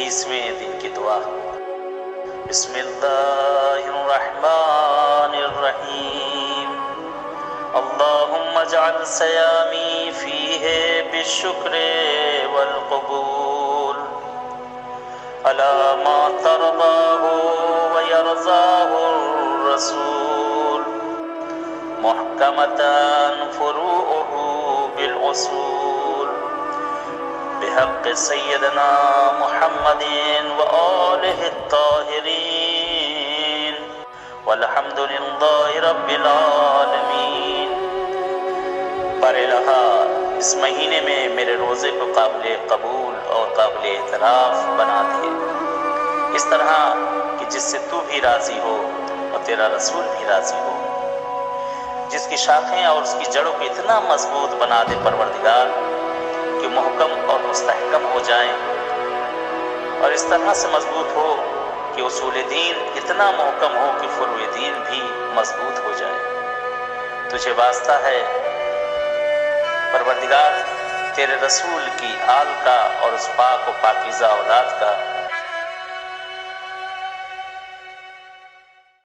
30ویں دن کی دعا۔ بسم اللہ الرحمن الرحیم۔ اللہم اجعل صیامی فیہ بالشکر والقبول علی ما ترضاہ ویرضاہ الرسول محکمتاً فروعہ بالعصول بحق سیدنا محمد وآلہ الطاہرین والحمد للہ رب العالمین۔ بار الہا، اس مہینے میں میرے روزے کو قابل قبول اور قابل اعتراف بنا دے، اس طرح کہ جس سے تو بھی راضی ہو اور تیرا رسول بھی راضی ہو، جس کی شاخیں اور اس کی جڑوں کو اتنا مضبوط بنا دے پروردگار کہ محکم اور مستحکم ہو جائیں، اور اس طرح سے مضبوط ہو کہ اصول دین اتنا محکم ہو کہ فروع دین بھی مضبوط ہو جائے۔ تجھے واسطہ ہے پروردگار، تیرے رسول کی آل کا اور اس پاک و پاکیزہ اولاد کا